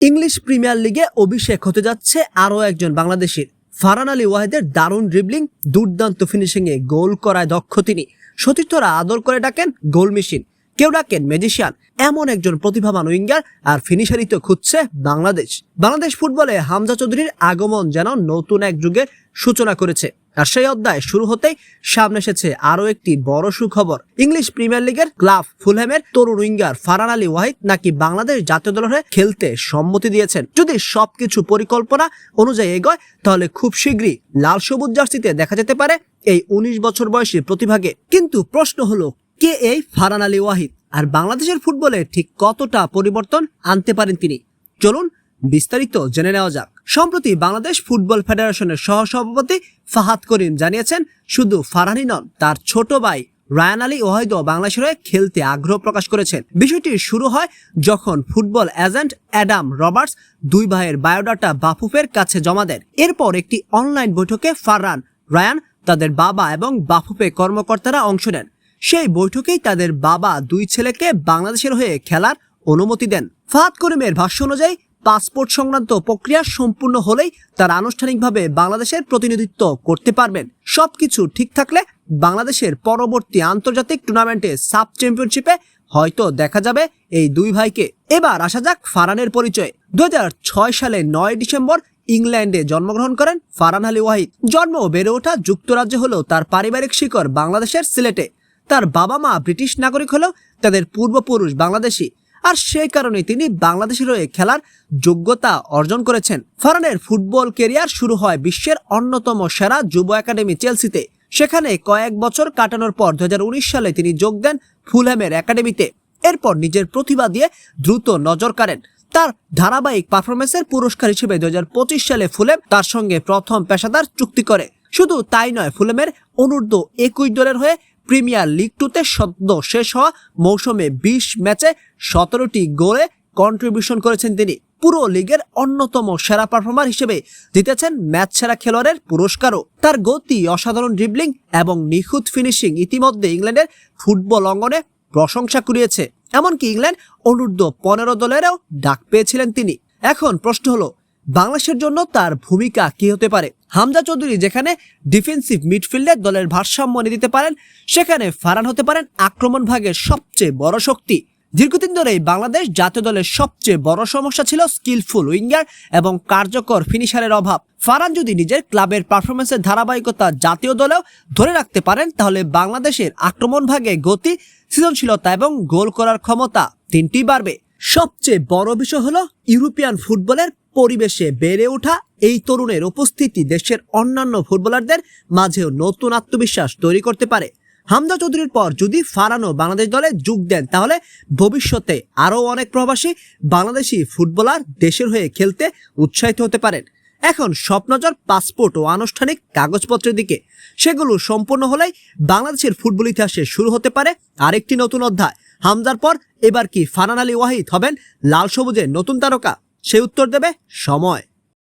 English premier লিগে অভিষেক হতে যাচ্ছে আরও একজন বাংলাদেশির। ফারহান আলী ওয়াহিদের দারুণ ড্রিবলিং, দুর্দান্ত ফিনিশিংয়ে গোল করায় দক্ষ তিনি। সতীর্থরা আদর করে ডাকেন গোল মেশিন, কেউ ডাকেন ম্যাজিশিয়ান। এমন একজন প্রতিভাবান উইঙ্গার আর ফিনিশারই তো খুঁজছে বাংলাদেশ ফুটবলে হামজা চৌধুরীর আগমন যেন নতুন এক যুগের সূচনা করেছে। আর সেই অধ্যায় শুরু হতেই সামনে এসেছে আরো একটি বড় সুখবর। ইংলিশ প্রিমিয়ার লিগের ক্লাব ফুলহ্যামের তরুণ উইঙ্গার ফারহান আলী ওয়াহিদ নাকি বাংলাদেশ জাতীয় দলের হয়ে খেলতে সম্মতি দিয়েছেন। যদি সবকিছু পরিকল্পনা অনুযায়ী এগোয় তাহলে খুব শীঘ্রই লাল সবুজ জার্সিতে দেখা যেতে পারে এই 19 বছর বয়সী প্রতিভাকে। কিন্তু প্রশ্ন হলো, কে এই ফারহান আলী ওয়াহিদ আর বাংলাদেশের ফুটবলে ঠিক কতটা পরিবর্তন আনতে পারেন তিনি? চলুন বিস্তারিত জেনে নেওয়া যাক। সম্প্রতি বাংলাদেশ ফুটবল ফেডারেশনের সহসভাপতি ফাহাদ করিম জানিয়েছেন, শুধু ফারহানই নন, তার ছোট ভাই রায়ান আলী ওয়াহিদও বাংলাদেশের হয়ে খেলতে আগ্রহ প্রকাশ করেছেন। বিষয়টি শুরু হয় যখন ফুটবল এজেন্ট অ্যাডাম রবার্টস দুই ভাইয়ের বায়োডাটা বাফুফের কাছে জমা দেন। এরপর একটি অনলাইন বৈঠকে ফারহান, রায়ান, তাদের বাবা এবং বাফুফে কর্মকর্তারা অংশ নেন। সেই বৈঠকেই তাদের বাবা দুই ছেলেকে বাংলাদেশের হয়ে খেলার অনুমতি দেন। ফাহাদ করিমের ভাষ্য অনুযায়ী পাসপোর্ট সংক্রান্ত প্রক্রিয়া সম্পূর্ণ হলেই তারা আনুষ্ঠানিকভাবে বাংলাদেশের প্রতিনিধিত্ব করতে পারবেন। সবকিছু ঠিক থাকলে বাংলাদেশের পরবর্তী আন্তর্জাতিক টুর্নামেন্টে সাব চ্যাম্পিয়নশিপে হয়তো দেখা যাবে এই দুই ভাইকে। এবার আসা যাক ফারহানের পরিচয়। 2006 সালে 9 ডিসেম্বর ইংল্যান্ডে জন্মগ্রহণ করেন ফারহান আলী ওয়াহিদ। জন্ম ও বেড়ে ওঠা যুক্তরাজ্যে হলেও তার পারিবারিক শিকড় বাংলাদেশের সিলেটে। তার বাবা মা ব্রিটিশ নাগরিক হলেও তাদের পূর্বপুরুষ বাংলাদেশি, আর সেই কারণে তিনি বাংলাদেশের হয়ে খেলার যোগ্যতা অর্জন করেছেন। ফারহানের ফুটবল ক্যারিয়ার শুরু হয় বিশ্বের অন্যতম সেরা যুব একাডেমি চেলসিতে। সেখানে কয়েক বছর কাটানোর পর 2019 সালে তিনি যোগ দেন ফুলহ্যামের একাডেমিতে। এরপর নিজের প্রতিভা দিয়ে দ্রুত নজর কাড়েন। তার ধারাবাহিক পারফরমেন্সের পুরস্কার হিসেবে 2025 সালে ফুলহ্যাম তার সঙ্গে প্রথম পেশাদার চুক্তি করে। শুধু তাই নয়, ফুলহ্যামের অনূর্ধ্ব 21 দলের হয়ে প্রিমিয়ার লিগ 2তে সদ্য শেষ হওয়া মৌসুমে 20 ম্যাচে 17টি গোলে কন্ট্রিবিউশন করেছেন তিনি। পুরো লিগের অন্যতম সেরা পারফর্মার হিসেবে জিতেছেন ম্যাচ সেরা খেলোয়াড়ের পুরস্কারও। তার গতি, অসাধারণ ড্রিবলিং এবং নিখুঁত ফিনিশিং ইতিমধ্যে ইংল্যান্ডের ফুটবল অঙ্গনে প্রশংসা কুড়িয়েছে। এমনকি ইংল্যান্ড অনূর্ধ্ব 15 দলেরও ডাক পেয়েছিলেন তিনি। এখন প্রশ্ন হলো, বাংলাদেশের জন্য তার ভূমিকা কি হতে পারে? হামজা চৌধুরী যেখানে ডিফেন্সিভ মিডফিল্ডে দলের ভারসাম্য এনে দিতে পারেন, সেখানে ফারহান হতে পারেন আক্রমণ ভাগের সবচেয়ে বড় শক্তি। দীর্ঘদিন ধরেই বাংলাদেশ জাতীয় দলের সবচেয়ে বড় সমস্যা ছিল স্কিলফুল উইঙ্গার এবং কার্যকর ফিনিশারের অভাব। ফারহান যদি নিজের ক্লাবের পারফরমেন্সের ধারাবাহিকতা জাতীয় দলেও ধরে রাখতে পারেন, তাহলে বাংলাদেশের আক্রমণ ভাগে গতি, সৃজনশীলতা এবং গোল করার ক্ষমতা তিনটি বাড়বে। সবচেয়ে বড় বিষয় হলো, ইউরোপিয়ান ফুটবলের পরিবেশে বেড়ে ওঠা এই তরুণের উপস্থিতি দেশের অন্যান্য ফুটবলারদের মাঝেও নতুন আত্মবিশ্বাস তৈরি করতে পারে। হামজা চৌধুরীর পর যদি ফারহানও বাংলাদেশ দলে যোগ দেন, তাহলে ভবিষ্যতে আরও অনেক প্রবাসী বাংলাদেশি ফুটবলার দেশের হয়ে খেলতে উৎসাহিত হতে পারেন। এখন সব নজর পাসপোর্ট ও আনুষ্ঠানিক কাগজপত্রের দিকে। সেগুলো সম্পূর্ণ হলেই বাংলাদেশের ফুটবল ইতিহাসে শুরু হতে পারে আরেকটি নতুন অধ্যায়। হামজার পর এবার কি ফারহান আলী ওয়াহিদ হবেন লাল সবুজের নতুন তারকা? সে উত্তর দেবে সময়।